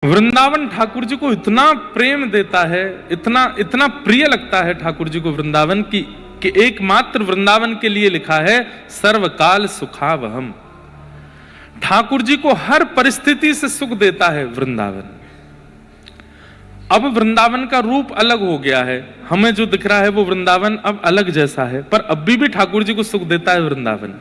वृंदावन ठाकुर जी को इतना प्रेम देता है, इतना इतना प्रिय लगता है ठाकुर जी को वृंदावन की कि एकमात्र वृंदावन के लिए लिखा है सर्वकाल सुखावहम। ठाकुर जी को हर परिस्थिति से सुख देता है वृंदावन। अब वृंदावन का रूप अलग हो गया है, हमें जो दिख रहा है वो वृंदावन अब अलग जैसा है, पर अभी भी ठाकुर जी को सुख देता है वृंदावन।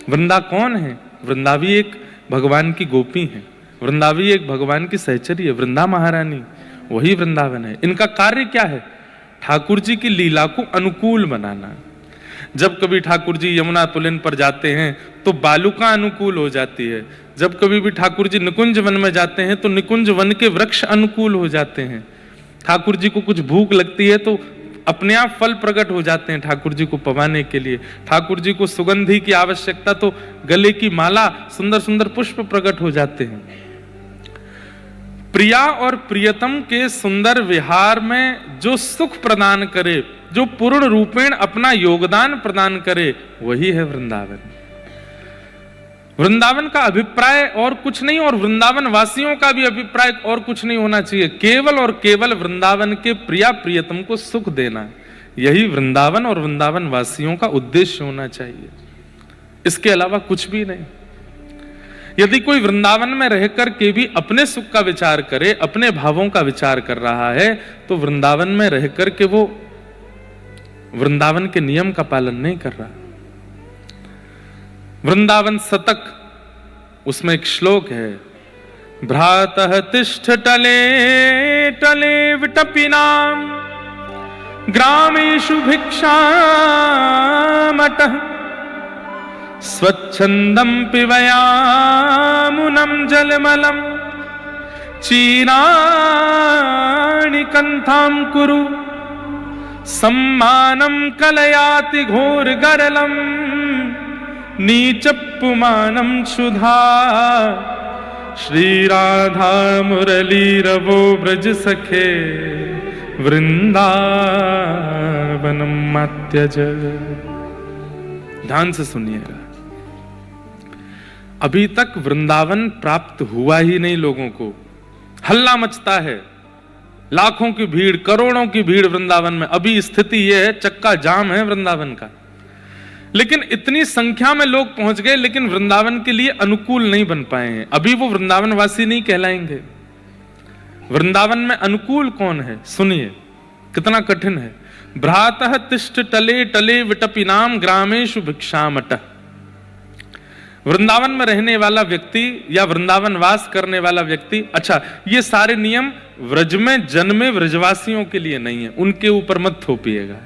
वृंदा कौन है? वृंदावी एक भगवान की गोपी है, वृंदावी एक भगवान की सहचरी है, वृंदा महारानी, वही वृंदावन है। इनका कार्य क्या है? ठाकुर जी की लीला को अनुकूल बनाना। जब कभी ठाकुर जी यमुना पुलिन पर जाते हैं तो बालुका अनुकूल हो जाती है, जब कभी भी ठाकुर जी निकुंज वन में जाते हैं तो निकुंज वन के वृक्ष अनुकूल हो जाते हैं। ठाकुर जी को कुछ भूख लगती है तो अपने आप फल प्रकट हो जाते हैं ठाकुर जी को पवाने के लिए। ठाकुर जी को सुगंधि की आवश्यकता तो गले की माला, सुंदर सुंदर पुष्प प्रकट हो जाते हैं। प्रिया और प्रियतम के सुंदर विहार में जो सुख प्रदान करे, जो पूर्ण रूपेण अपना योगदान प्रदान करे, वही है वृंदावन। वृंदावन का अभिप्राय और कुछ नहीं, और वृंदावन वासियों का भी अभिप्राय और कुछ नहीं होना चाहिए, केवल और केवल वृंदावन के प्रिया प्रियतम को सुख देना। यही वृंदावन और वृंदावन वासियों का उद्देश्य होना चाहिए, इसके अलावा कुछ भी नहीं। यदि कोई वृंदावन में रहकर के भी अपने सुख का विचार करे, अपने भावों का विचार कर रहा है, तो वृंदावन में रहकर के वो वृंदावन के नियम का पालन नहीं कर रहा। वृंदावन शतक, उसमें एक श्लोक है, भ्रातः तिष्ठ टले टले विटपिनाम ग्रामेषु भिक्षामटः स्वच्छंदम पिबयामुनम जलमलम चीराणि कंथाम कुरु सम्मानम कलयाति घोर गरलम नीचपुमानम क्षुधा श्री राधा मुरली रवो ब्रज सखे वृंदावनम मत्यज। ध्यान से सुनिएगा, अभी तक वृंदावन प्राप्त हुआ ही नहीं लोगों को। हल्ला मचता है, लाखों की भीड़, करोड़ों की भीड़ वृंदावन में। अभी स्थिति यह है, चक्का जाम है वृंदावन का, लेकिन इतनी संख्या में लोग पहुंच गए, लेकिन वृंदावन के लिए अनुकूल नहीं बन पाए हैं। अभी वो वृंदावन वासी नहीं कहलाएंगे। वृंदावन में अनुकूल कौन है? सुनिए कितना कठिन है। भ्रातः तिष्ठ टले टले विटपिनाम ग्रामेषु भिक्षामटः। वृंदावन में रहने वाला व्यक्ति या वृंदावन वास करने वाला व्यक्ति, अच्छा ये सारे नियम व्रज में जन्मे व्रजवासियों के लिए नहीं है, उनके ऊपर मत थोपिएगा।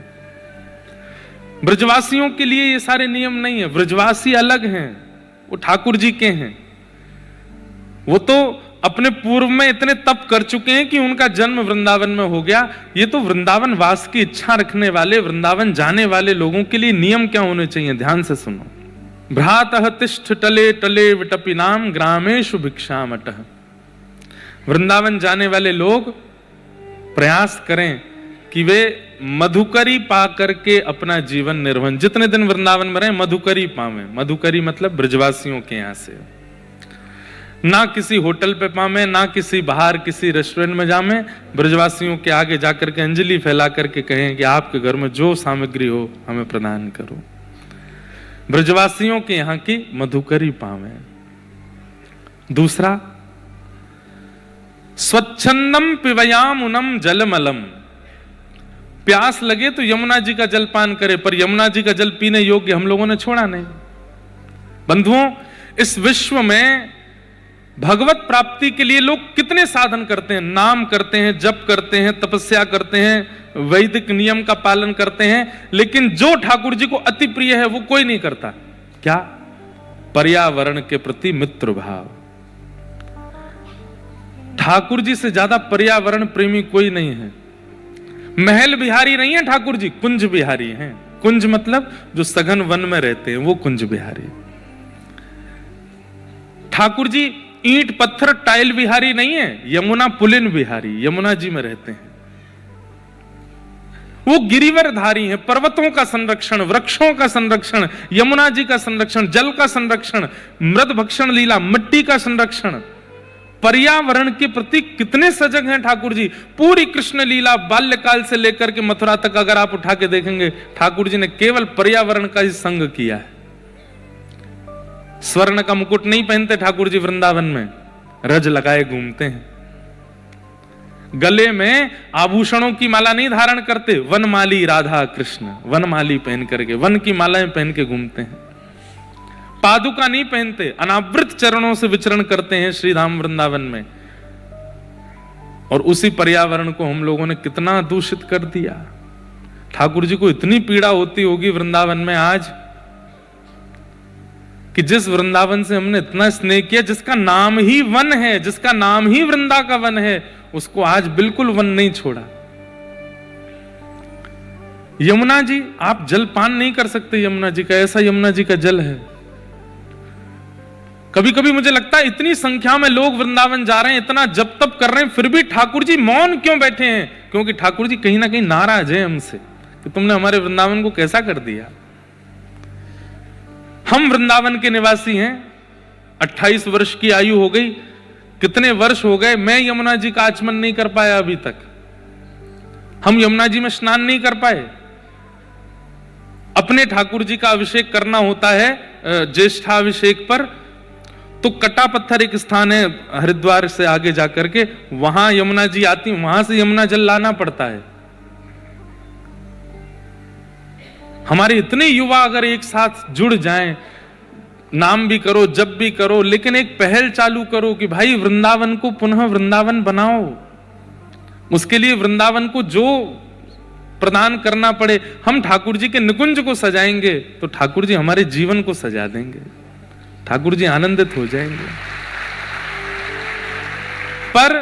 ब्रजवासियों के लिए ये सारे नियम नहीं है, ब्रजवासी अलग हैं, वो ठाकुर जी के हैं। वो तो अपने पूर्व में इतने तप कर चुके हैं कि उनका जन्म वृंदावन में हो गया। ये तो वृंदावन वास की इच्छा रखने वाले, वृंदावन जाने वाले लोगों के लिए नियम क्या होने चाहिए? ध्यान से सुनो। भ्रातः तिष्ठ टले टले विटपिनाम ग्रामेषु भिक्षामटः। वृंदावन जाने वाले लोग प्रयास करें कि वे मधुकरी पा करके अपना जीवन निर्वहन, जितने दिन वृंदावन में रहे मधुकरी पावें। मधुकरी मतलब ब्रजवासियों के यहां से, ना किसी होटल पे पावे, ना किसी बाहर किसी रेस्टोरेंट में जामे, ब्रजवासियों के आगे जाकर के अंजलि फैला करके कहें कि आपके घर में जो सामग्री हो हमें प्रदान करो। ब्रजवासियों के यहां की मधुकरी पावे। दूसरा, स्वच्छंदम पिबयामुनम जलमलम। प्यास लगे तो यमुना जी का जल पान करे, पर यमुना जी का जल पीने योग्य हम लोगों ने छोड़ा नहीं। बंधुओं, इस विश्व में भगवत प्राप्ति के लिए लोग कितने साधन करते हैं, नाम करते हैं, जप करते हैं, तपस्या करते हैं, वैदिक नियम का पालन करते हैं, लेकिन जो ठाकुर जी को अति प्रिय है वो कोई नहीं करता। क्या? पर्यावरण के प्रति मित्र भाव। ठाकुर जी से ज्यादा पर्यावरण प्रेमी कोई नहीं है। महल बिहारी नहीं है ठाकुर जी, कुंज बिहारी हैं। कुंज मतलब जो सघन वन में रहते हैं वो कुंज बिहारी। ठाकुर जी ईंट पत्थर टाइल बिहारी नहीं है, यमुना पुलिन बिहारी, यमुना जी में रहते हैं। वो गिरिवरधारी हैं, पर्वतों का संरक्षण, वृक्षों का संरक्षण, यमुना जी का संरक्षण, जल का संरक्षण, मृद भक्षण लीला, मिट्टी का संरक्षण, पर्यावरण के प्रति कितने सजग हैं ठाकुर जी। पूरी कृष्ण लीला बाल्यकाल से लेकर के मथुरा तक अगर आप उठा के देखेंगे, ठाकुर जी ने केवल पर्यावरण का ही संग किया है। स्वर्ण का मुकुट नहीं पहनते ठाकुर जी वृंदावन में, रज लगाए घूमते हैं। गले में आभूषणों की माला नहीं धारण करते, वनमाली राधा कृष्ण वनमाली पहन करके, वन की मालाएं पहन के घूमते हैं। पादुका नहीं पहनते, अनावृत चरणों से विचरण करते हैं श्री धाम वृंदावन में। और उसी पर्यावरण को हम लोगों ने कितना दूषित कर दिया। ठाकुर जी को इतनी पीड़ा होती होगी वृंदावन में आज, कि जिस वृंदावन से हमने इतना स्नेह किया, जिसका नाम ही वन है, जिसका नाम ही वृंदा का वन है, उसको आज बिल्कुल वन नहीं छोड़ा। यमुना जी, आप जल पान नहीं कर सकते यमुना जी का, ऐसा यमुना जी का जल है। कभी कभी मुझे लगता है इतनी संख्या में लोग वृंदावन जा रहे हैं, इतना जप तप कर रहे हैं, फिर भी ठाकुर जी मौन क्यों बैठे हैं? क्योंकि ठाकुर जी कहीं ना कहीं नाराज है हमसे कि तुमने हमारे वृंदावन को कैसा कर दिया। हम वृंदावन के निवासी हैं, 28 वर्ष की आयु हो गई, कितने वर्ष हो गए मैं यमुना जी का आचमन नहीं कर पाया अभी तक। हम यमुना जी में स्नान नहीं कर पाए। अपने ठाकुर जी का अभिषेक करना होता है ज्येष्ठाभिषेक पर, तो कटा पत्थर एक स्थान है हरिद्वार से आगे जाकर के, वहां यमुना जी आती, वहां से यमुना जल लाना पड़ता है। हमारे इतने युवा अगर एक साथ जुड़ जाएं, नाम भी करो, जप भी करो, लेकिन एक पहल चालू करो कि भाई वृंदावन को पुनः वृंदावन बनाओ। उसके लिए वृंदावन को जो प्रदान करना पड़े, हम ठाकुर जी के निकुंज को सजाएंगे तो ठाकुर जी हमारे जीवन को सजा देंगे, ठाकुर जी आनंदित हो जाएंगे। पर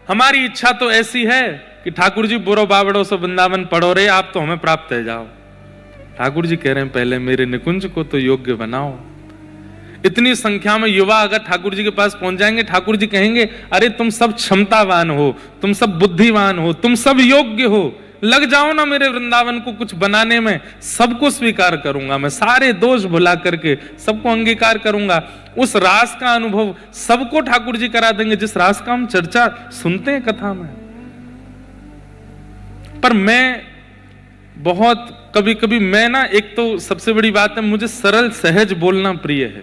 हमारी इच्छा तो ऐसी है कि ठाकुर जी बुरो बावड़ों से वृंदावन पढ़ो रे, आप तो हमें प्राप्त है जाओ। ठाकुर जी कह रहे हैं पहले मेरे निकुंज को तो योग्य बनाओ। इतनी संख्या में युवा अगर ठाकुर जी के पास पहुंच जाएंगे, ठाकुर जी कहेंगे अरे तुम सब क्षमतावान हो, तुम सब बुद्धिमान हो, तुम सब योग्य हो, लग जाओ ना मेरे वृंदावन को कुछ बनाने में, सबको स्वीकार करूंगा मैं, सारे दोष भुला करके सबको अंगीकार करूंगा। उस रास का अनुभव सबको ठाकुर जी करा देंगे, जिस रास का हम चर्चा सुनते हैं कथा में। पर मैं बहुत कभी कभी मैं ना, एक तो सबसे बड़ी बात है मुझे सरल सहज बोलना प्रिय है।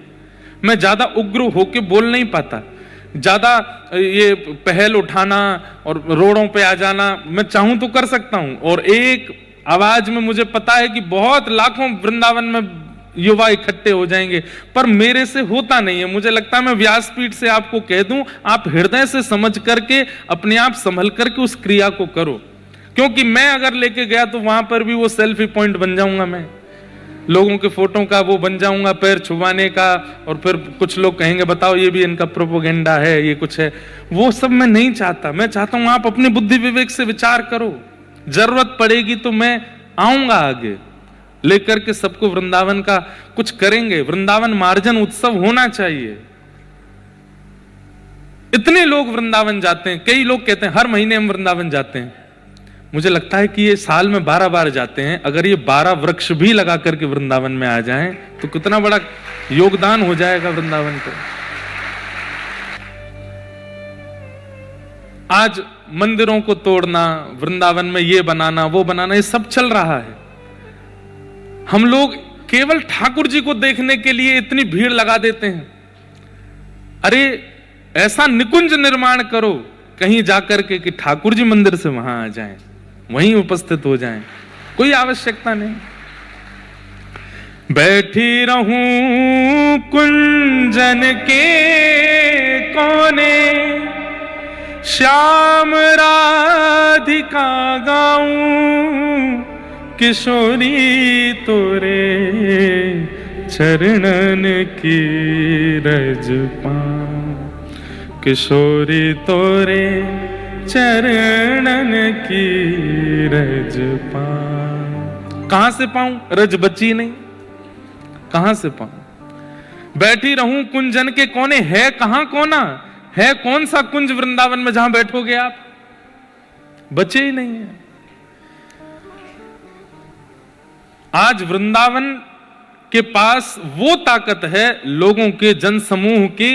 मैं ज्यादा उग्र होके बोल नहीं पाता, ज्यादा ये पहल उठाना और रोडों पे आ जाना मैं चाहूं तो कर सकता हूं, और एक आवाज में मुझे पता है कि बहुत लाखों वृंदावन में युवा इकट्ठे हो जाएंगे, पर मेरे से होता नहीं है। मुझे लगता है मैं व्यासपीठ से आपको कह दूं, आप हृदय से समझ करके अपने आप संभल करके उस क्रिया को करो, क्योंकि मैं अगर लेके गया तो वहां पर भी वो सेल्फी पॉइंट बन जाऊंगा, मैं लोगों के फोटो का वो बन जाऊंगा, पैर छुपाने का, और फिर कुछ लोग कहेंगे बताओ ये भी इनका प्रोपोगेंडा है, ये कुछ है। वो सब मैं नहीं चाहता। मैं चाहता हूं आप अपने बुद्धि विवेक से विचार करो, जरूरत पड़ेगी तो मैं आऊंगा आगे लेकर के सबको वृंदावन का कुछ करेंगे। वृंदावन मार्जन उत्सव होना चाहिए। इतने लोग वृंदावन जाते हैं, कई लोग कहते हैं हर महीने हम वृंदावन जाते हैं। मुझे लगता है कि ये साल में 12 बार जाते हैं। अगर ये 12 वृक्ष भी लगा करके वृंदावन में आ जाएं तो कितना बड़ा योगदान हो जाएगा वृंदावन को। आज मंदिरों को तोड़ना, वृंदावन में ये बनाना वो बनाना, ये सब चल रहा है। हम लोग केवल ठाकुर जी को देखने के लिए इतनी भीड़ लगा देते हैं। अरे ऐसा निकुंज निर्माण करो कहीं जाकर के कि ठाकुर जी मंदिर से वहां आ जाएं, वहीं उपस्थित हो जाएं, कोई आवश्यकता नहीं। बैठी रहूं कुंजन के कोने, श्याम राधिका गाऊं, किशोरी तोरे चरणन की रज पाऊं, किशोरी तोरे चरणन की रज पाऊं। कहां से पाऊं? रज बची नहीं, कहां से पाऊं? बैठी रहूं कुंजन के कोने, है कहां कोना? है कौन सा कुंज वृंदावन में जहां बैठोगे आप? बचे ही नहीं है। आज वृंदावन के पास वो ताकत है लोगों के, जनसमूह की,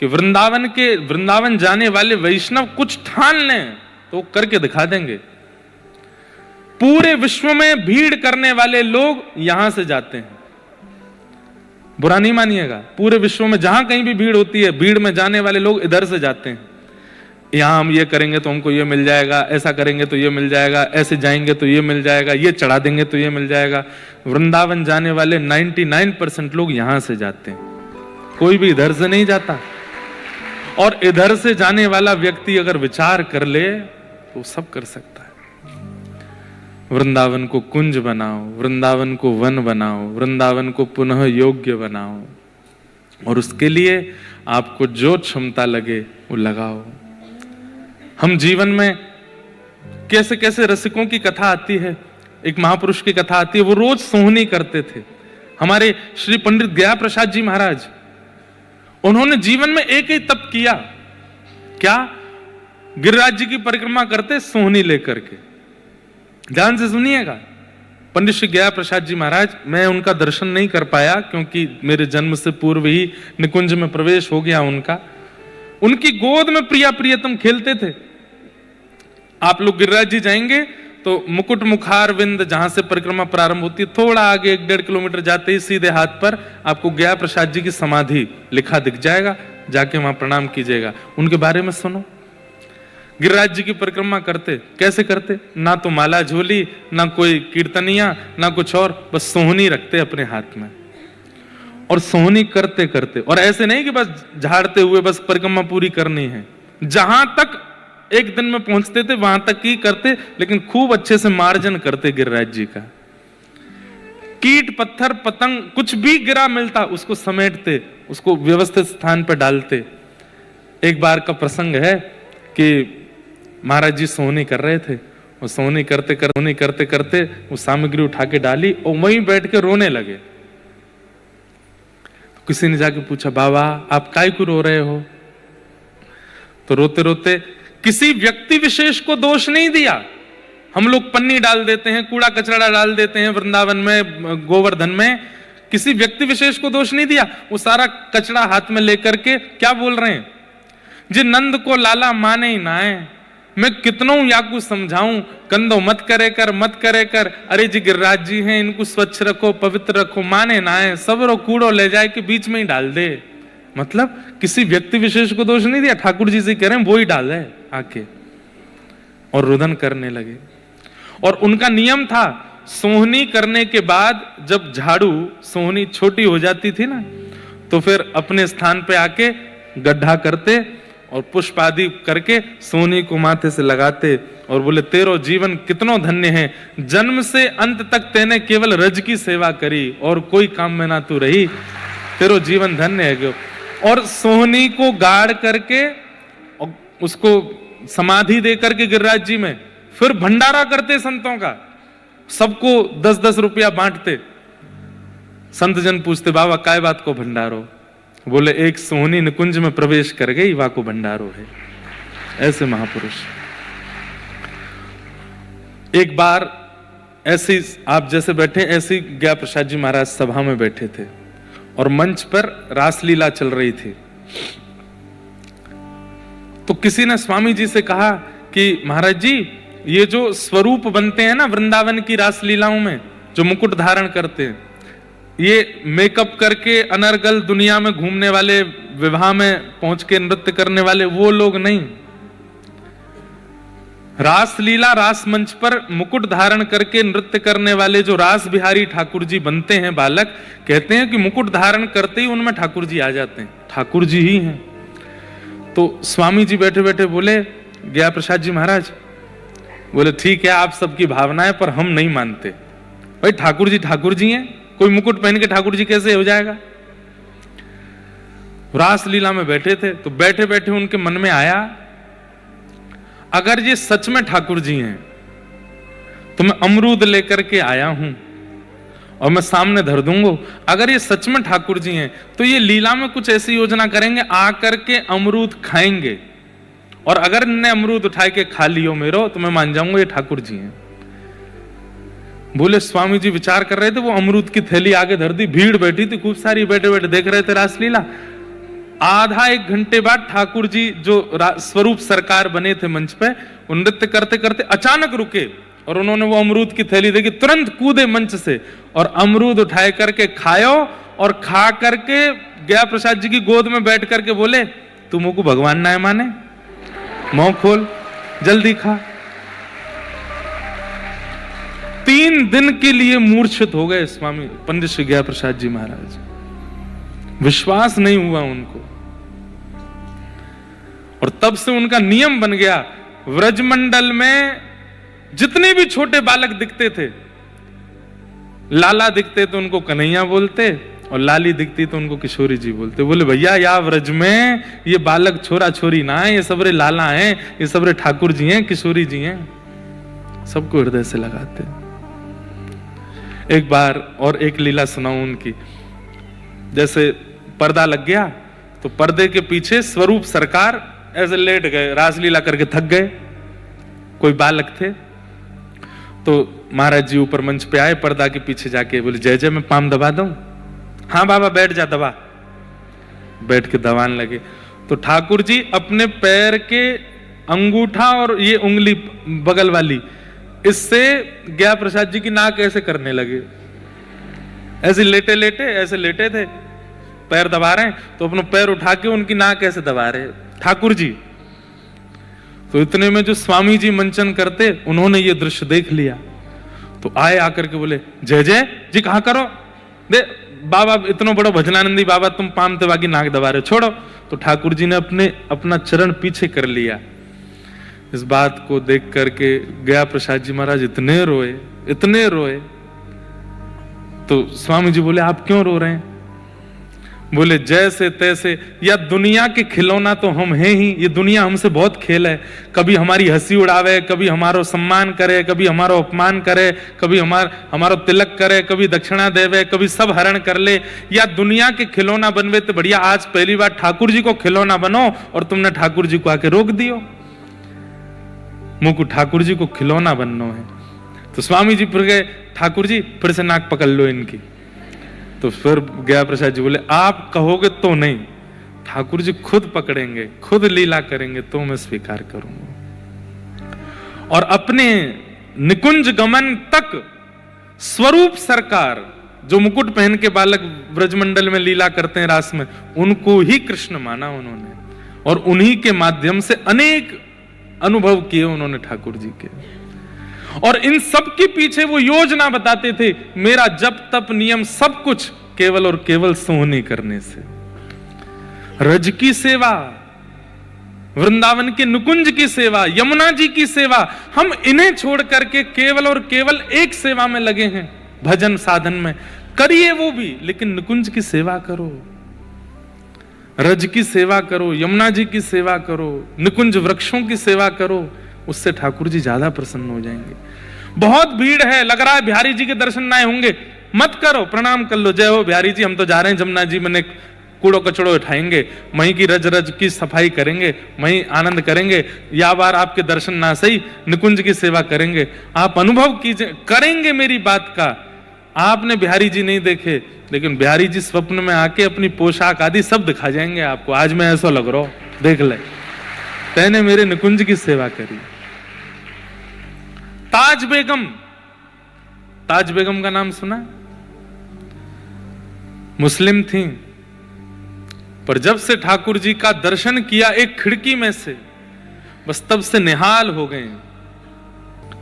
कि वृंदावन जाने वाले वैष्णव कुछ ठान लें तो करके दिखा देंगे। पूरे विश्व में भीड़ करने वाले लोग यहां से जाते हैं, बुरा नहीं मानिएगा, पूरे विश्व में जहां कहीं भी भीड़ होती है, भीड़ में जाने वाले लोग इधर से जाते हैं। यहां हम ये करेंगे तो हमको ये मिल जाएगा, ऐसा करेंगे तो ये मिल जाएगा, ऐसे जाएंगे तो ये मिल जाएगा, ये चढ़ा देंगे तो ये मिल जाएगा। वृंदावन जाने वाले 99% लोग यहां से जाते हैं, कोई भी इधर से नहीं जाता। और इधर से जाने वाला व्यक्ति अगर विचार कर ले तो सब कर सकता है। वृंदावन को कुंज बनाओ, वृंदावन को वन बनाओ, वृंदावन को पुनः योग्य बनाओ, और उसके लिए आपको जो क्षमता लगे वो लगाओ। हम जीवन में कैसे कैसे रसिकों की कथा आती है। एक महापुरुष की कथा आती है, वो रोज सोहनी करते थे। हमारे श्री पंडित गया प्रसाद जी महाराज, उन्होंने जीवन में एक ही तप किया, क्या? गिरिराज जी की परिक्रमा करते सोहनी लेकर के। ध्यान से सुनिएगा, पंडित श्री गया प्रसाद जी महाराज, मैं उनका दर्शन नहीं कर पाया क्योंकि मेरे जन्म से पूर्व ही निकुंज में प्रवेश हो गया उनका। उनकी गोद में प्रिया प्रियतम खेलते थे। आप लोग गिरिराज जी जाएंगे तो मुकुट मुखार विंद जहां से परिक्रमा प्रारंभ होती है, थोड़ा आगे 1-1.5 किलोमीटर जाते ही सीधे हाथ पर आपको गया प्रसाद जी की समाधि लिखा दिख जाएगा, जाके वहां प्रणाम कीजिएगा। उनके बारे में सुनो। गिरिराज जी की परिक्रमा करते, कैसे करते? ना तो माला झोली, ना कोई कीर्तनिया, ना कुछ और, बस सोहनी रखते अपने हाथ में और सोहनी करते करते। और ऐसे नहीं कि बस झाड़ते हुए बस परिक्रमा पूरी करनी है, जहां तक एक दिन में पहुंचते थे वहां तक ही करते, लेकिन खूब अच्छे से मार्जन करते गिरिराज जी का। कीट पत्थर पतंग कुछ भी गिरा मिलता उसको समेटते, उसको व्यवस्थित स्थान पर डालते। एक बार का प्रसंग है कि महाराज जी सोहनी कर रहे थे, और सोहनी करते करते वो सामग्री उठा के डाली और वहीं बैठ के रोने लगे। तो किसी ने जाके पूछा, बाबा आप काहे को रो रहे हो? तो रोते रोते किसी व्यक्ति विशेष को दोष नहीं दिया। हम लोग पन्नी डाल देते हैं, कूड़ा कचरा डाल देते हैं वृंदावन में, गोवर्धन में, किसी व्यक्ति विशेष को दोष नहीं दिया। वो सारा कचरा हाथ में लेकर के क्या बोल रहे हैं, जे नंद को लाला माने ही नाए, मैं कितनों याकू समझाऊं, कंधों मत करे कर, अरे जी गिरिराज जी हैं, इनको स्वच्छ रखो, पवित्र रखो, माने ना है, सब रो कूड़ो ले जाए के बीच में ही डाल दे। मतलब किसी व्यक्ति विशेष को दोष नहीं दिया, ठाकुर जी से कह रहे हैं वो ही डाल है आके, और रुदन करने लगे। और उनका नियम था, सोहनी करने के बाद जब झाड़ू सोहनी छोटी हो जाती थी ना, तो फिर अपने स्थान पे आके गड्ढा करते और पुष्प आदि करके सोहनी को माथे से लगाते और बोले, तेरो जीवन कितनो धन्य है, जन्म से अंत तक तेने केवल रज की सेवा करी और कोई काम में ना तू रही, तेरो जीवन धन्य है। और सोहनी को गाड़ करके और उसको समाधि दे करके गिरिराज जी में फिर भंडारा करते संतों का, सबको 10-10 रुपया बांटते। संत जन पूछते, बाबा काय बात को भंडारो? बोले, एक सोहनी निकुंज में प्रवेश कर गई, वहां को भंडारो है। ऐसे महापुरुष। एक बार ऐसे आप जैसे बैठे, ऐसे गया प्रसाद जी महाराज सभा में बैठे थे और मंच पर रासलीला चल रही थी। तो किसी ने स्वामी जी से कहा कि महाराज जी, ये जो स्वरूप बनते हैं ना वृंदावन की रासलीलाओं में, जो मुकुट धारण करते हैं, ये मेकअप करके अनर्गल दुनिया में घूमने वाले, विवाह में पहुंच के नृत्य करने वाले वो लोग नहीं। रासलीला रास मंच पर मुकुट धारण करके नृत्य करने वाले जो रास बिहारी ठाकुर जी बनते हैं बालक, कहते हैं कि मुकुट धारण करते ही उनमें ठाकुर जी आ जाते हैं, ठाकुर जी ही हैं। तो स्वामी जी बैठे बैठे बोले, गया प्रसाद जी महाराज बोले, ठीक है आप सबकी भावना है, पर हम नहीं मानते। भाई ठाकुर जी हैं, कोई मुकुट पहन के ठाकुर जी कैसे हो जाएगा? रासलीला में बैठे थे, तो बैठे बैठे उनके मन में आया, अगर ये सच में ठाकुर जी हैं तो मैं अमरूद लेकर के आया हूं और मैं सामने धर दूंगा। अगर ये सच में ठाकुर जी हैं तो ये लीला में कुछ ऐसी योजना करेंगे, आकर के अमरूद खाएंगे, और अगर इन्हें अमरूद उठा के खा लियो मेरो, तो मैं मान जाऊंगा ये ठाकुर जी हैं। बोले, स्वामी जी विचार कर रहे थे, वो अमरूद की थैली आगे धर दी, भीड़ बैठी थी खूब सारी, बैठे बैठे देख रहे थे रासलीला। आधा एक घंटे बाद ठाकुर जी जो स्वरूप सरकार बने थे मंच पे, वो नृत्य करते करते अचानक रुके और उन्होंने वो अमरूद की थैली देखी, तुरंत कूदे मंच से और अमरूद उठाए करके खायो और खा करके गया प्रसाद जी की गोद में बैठ करके बोले, तुमको भगवान ना माने, मुंह खोल, जल्दी खा। 3 दिन के लिए मूर्छित हो गए स्वामी पंडित श्री गया प्रसाद जी महाराज, विश्वास नहीं हुआ उनको। और तब से उनका नियम बन गया, व्रजमंडल में जितने भी छोटे बालक दिखते थे, लाला दिखते तो उनको कन्हैया बोलते और लाली दिखती तो उनको किशोरी जी बोलते। बोले भैया या व्रज में ये बालक छोरा छोरी ना है, ये सबरे लाला हैं, ये सबरे ठाकुर जी हैं, किशोरी जी हैं, सबको हृदय से लगाते। एक बार और एक लीला सुनाऊं उनकी। जैसे पर्दा लग गया तो पर्दे के पीछे स्वरूप सरकार ऐसे लेट गए, रासलीला करके थक गए। कोई बालक थे तो महाराज जी ऊपर मंच पे आए, पर्दा के पीछे जाके बोले, जय जय मैं पाम दबा दूं? हाँ बाबा बैठ जा, दबा। बैठ के दबाने लगे तो ठाकुर जी अपने पैर के अंगूठा और ये उंगली बगल वाली, इससे गया प्रसाद जी की नाक ऐसे करने लगे, ऐसे लेटे लेटे, ऐसे लेटे थे, पैर दबा रहे हैं तो अपना पैर उठा के उनकी नाक ऐसे दबा रहे ठाकुर जी। तो इतने में जो स्वामी जी मंचन करते, उन्होंने ये दृश्य देख लिया तो आए आकर के बोले, जय जय जी कहां करो, दे बाबा इतना बड़ा भजनानंदी बाबा तुम पाम तेवा की नाक दबा रहे, छोड़ो। तो ठाकुर जी ने अपना चरण पीछे कर लिया। इस बात को देख करके गया प्रसाद जी महाराज इतने रोए। तो स्वामी जी बोले, आप क्यों रो रहे हैं? बोले, जैसे तैसे, या दुनिया के खिलौना तो हम हैं ही, ये दुनिया हमसे बहुत खेल है, कभी हमारी हंसी उड़ावे, कभी हमारो सम्मान करे, कभी हमारो अपमान करे, कभी हमारो तिलक करे, कभी दक्षिणा देवे, कभी सब हरण कर ले, या दुनिया के खिलौना बनवे तो बढ़िया, आज पहली बार ठाकुर जी को खिलौना बनो और तुमने ठाकुर जी को आके रोक दियो। मुझको ठाकुर जी को खिलौना बनना है। तो स्वामी जी फिर गए, ठाकुर जी फिर से नाक पकड़ लो इनकी। तो फिर गया प्रसाद जी बोले, आप कहोगे तो नहीं, ठाकुर जी खुद पकड़ेंगे, खुद लीला करेंगे तो मैं स्वीकार करूंगा। और अपने निकुंज गमन तक स्वरूप सरकार, जो मुकुट पहन के बालक ब्रजमंडल में लीला करते हैं रास में, उनको ही कृष्ण माना उन्होंने, और उन्हीं के माध्यम से अनेक अनुभव किए उन्होंने ठाकुर जी के। और इन सब के पीछे वो योजना बताते थे, मेरा जप तप नियम सब कुछ केवल और केवल सोहनी करने से। रज की सेवा, वृंदावन के नुकुंज की सेवा, यमुना जी की सेवा, हम इन्हें छोड़ करके केवल और केवल एक सेवा में लगे हैं, भजन साधन में। करिए वो भी, लेकिन नुकुंज की सेवा करो, रज की सेवा करो, यमुना जी की सेवा करो, निकुंज वृक्षों की सेवा करो, उससे ठाकुर जी ज्यादा प्रसन्न हो जाएंगे। बहुत भीड़ है, लग रहा है बिहारी जी के दर्शन ना होंगे, मत करो, प्रणाम कर लो, जय हो बिहारी जी, हम तो जा रहे हैं जमुना जी में, कूड़ो कचड़ो उठाएंगे, वहीं की रज रज की सफाई करेंगे, वहीं आनंद करेंगे, या बार आपके दर्शन ना सही, निकुंज की सेवा करेंगे। आप अनुभव कीजिए, करेंगे मेरी बात का। आपने बिहारी जी नहीं देखे, लेकिन बिहारी जी स्वप्न में आके अपनी पोशाक आदि सब दिखा जाएंगे आपको, आज मैं ऐसा लग रहा हूं, देख ले, तैने मेरे निकुंज की सेवा करी। ताज बेगम, ताज बेगम का नाम सुना? मुस्लिम थी, पर जब से ठाकुर जी का दर्शन किया एक खिड़की में से, बस तब से निहाल हो गए,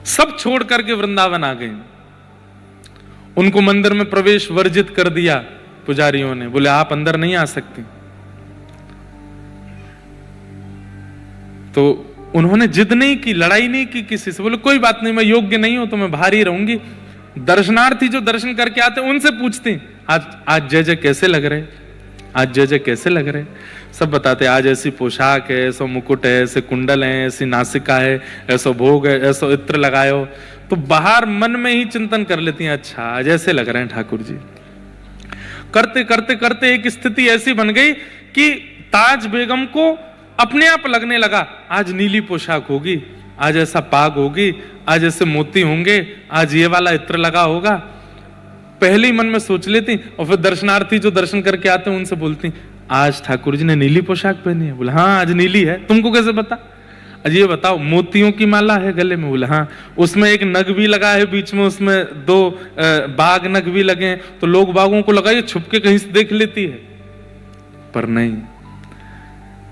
सब छोड़ करके वृंदावन आ गए। उनको मंदिर में प्रवेश वर्जित कर दिया पुजारियों ने, बोले आप अंदर नहीं आ सकती। तो उन्होंने जिद नहीं की, लड़ाई नहीं की किसी से, बोले कोई बात नहीं, मैं योग्य नहीं हूं तो मैं बाहर ही रहूंगी। दर्शनार्थी जो दर्शन करके आते उनसे पूछती, आज जय जय कैसे लग रहे, आज जय जय कैसे लग रहे, सब बताते, आज ऐसी पोशाक है, ऐसा मुकुट है, ऐसे कुंडल है, ऐसी नासिका है, ऐसा भोग है, ऐसा इत्र लगाए हो। तो बाहर मन में ही चिंतन कर लेती हैं, अच्छा आज ऐसे लग रहे हैं ठाकुर जी। करते करते करते एक स्थिति ऐसी बन गई कि ताज बेगम को अपने आप लगने लगा, आज नीली पोशाक होगी, आज ऐसा पाग होगी, आज ऐसे मोती होंगे, आज ये वाला इत्र लगा होगा। पहले ही मन में सोच लेती, और फिर दर्शनार्थी जो दर्शन करके आते हैं उनसे बोलती, आज ठाकुर जी ने नीली पोशाक पहनी है? बोला हाँ आज नीली है। तुमको कैसे पता? आज ये बताओ मोतियों की माला है गले में? बोला हाँ। उसमें एक नग भी लगा है बीच में, उसमें 2 बाघ नग भी लगे हैं, तो लोग बाघों को लगा ये छुप के कहीं से देख लेती है। पर नहीं,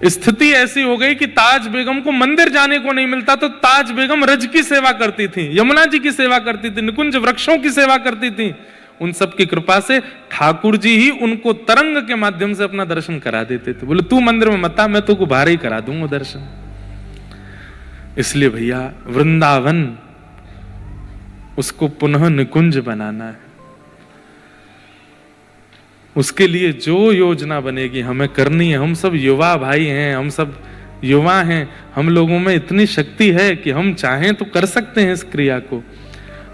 स्थिति ऐसी हो गई कि ताज बेगम को मंदिर जाने को नहीं मिलता, तो ताज बेगम रज की सेवा करती थी, यमुना जी की सेवा करती थी, निकुंज वृक्षों की सेवा करती थी। उन सब की कृपा से ठाकुर जी ही उनको तरंग के माध्यम से अपना दर्शन करा देते थे। बोले तू मंदिर में मत आ, मैं तो को बाहर ही करा दूंगा दर्शन। इसलिए भैया वृंदावन उसको पुनः निकुंज बनाना है। उसके लिए जो योजना बनेगी हमें करनी है। हम सब युवा भाई हैं, हम सब युवा हैं, हम लोगों में इतनी शक्ति है कि हम चाहें तो कर सकते हैं इस क्रिया को।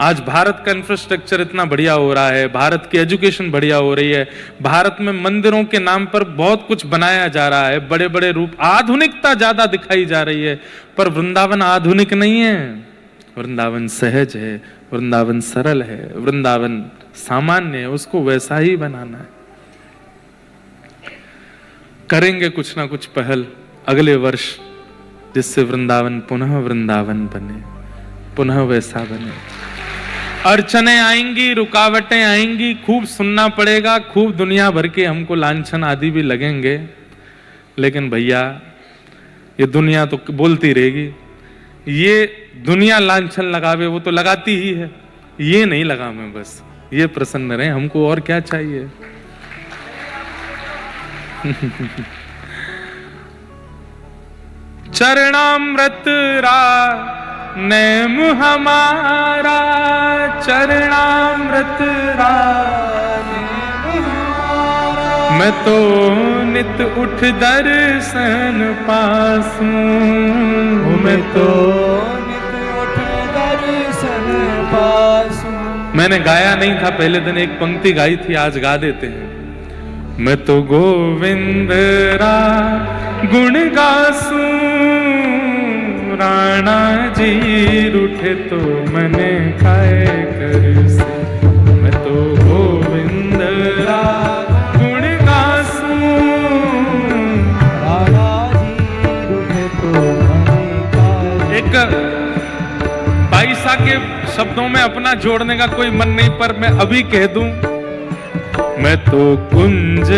आज भारत का इंफ्रास्ट्रक्चर इतना बढ़िया हो रहा है, भारत की एजुकेशन बढ़िया हो रही है, भारत में मंदिरों के नाम पर बहुत कुछ बनाया जा रहा है, बड़े बड़े रूप, आधुनिकता ज्यादा दिखाई जा रही है। पर वृंदावन आधुनिक नहीं है, वृंदावन सहज है, वृंदावन सरल है, वृंदावन सामान्य है, उसको वैसा ही बनाना है। करेंगे कुछ ना कुछ पहल अगले वर्ष, जिससे वृंदावन पुनः वृंदावन बने, पुनः वैसा बने। अड़चने आएंगी, रुकावटें आएंगी, खूब सुनना पड़ेगा, खूब दुनिया भर के हमको लांछन आदि भी लगेंगे, लेकिन भैया ये दुनिया तो बोलती रहेगी। ये दुनिया लांछन लगावे वो तो लगाती ही है, ये नहीं लगा मैं, बस ये प्रसन्न रहे, हमको और क्या चाहिए। चरणामृत रा नैम हमारा, चरणामृत रा नैम हमारा, मैं तो नित उठ दर्शन पासूं, मैं तो नित उठ दर्शन पासूं। मैंने गाया नहीं था पहले दिन, एक पंक्ति गाई थी, आज गा देते हैं। मैं तो गोविंद रा गुण गासूं, राणा जी रूठे तो मने खाए कर से। मैं तो गोविंद रा गुण गासूं, राणा जी रूठे तो मने खाए। एक बाईसा के शब्दों में अपना जोड़ने का कोई मन नहीं, पर मैं अभी कह दूं, मैं तो कुंज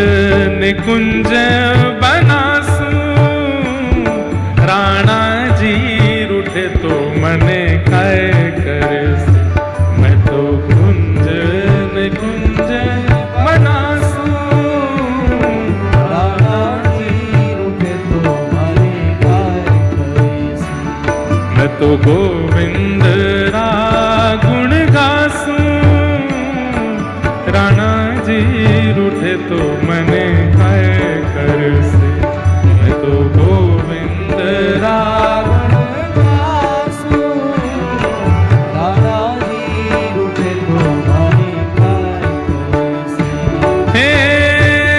निकुंज बनासूं, राणा जी रूठे तो मने खाए कर से। मैं तो कुंज निकुंज बनासूं, राणा जी रूठे तो मने खाए कर से। मैं तो गोविंद रा गुण गासूं, राणा जी रूठे तो मने खाए कर से। मैं तो गोविंद रा गुण गासूं, राणा जी रूठे तो मने खाए कर से। हे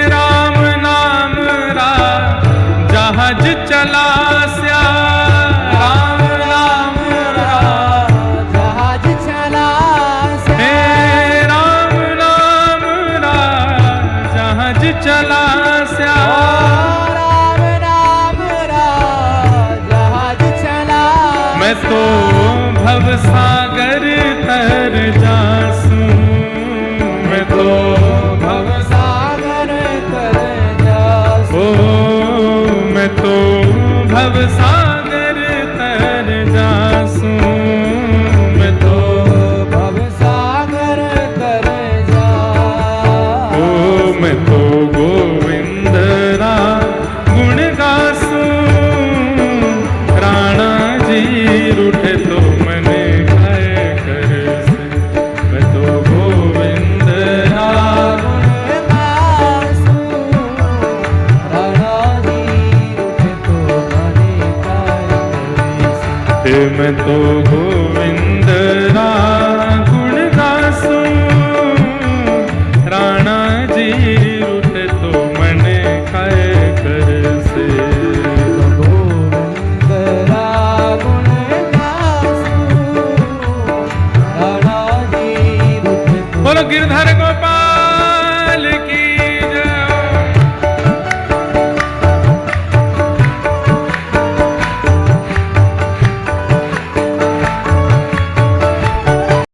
राम नाम रा जहाज चला स्या, राम नाम रा जहाज चला स्या, हे राम नाम रा जहाज चला स्या, राम नाम रा जहाज चला। मैं तो भव सागर तर जासूं, मैं तो भव सागर तर जासूं, ओ मैं तो भव सागर तर जासूं, मैं तो भव सागर तर जासूं, ओ मैं तो गोविंद रा गुण गासूं, राणा जी रूठे तो मने खाए कर से। मैं तो गोविंद रा गुण गासूं, राणा जी रूठे तो मने खाए कर से। मैं तो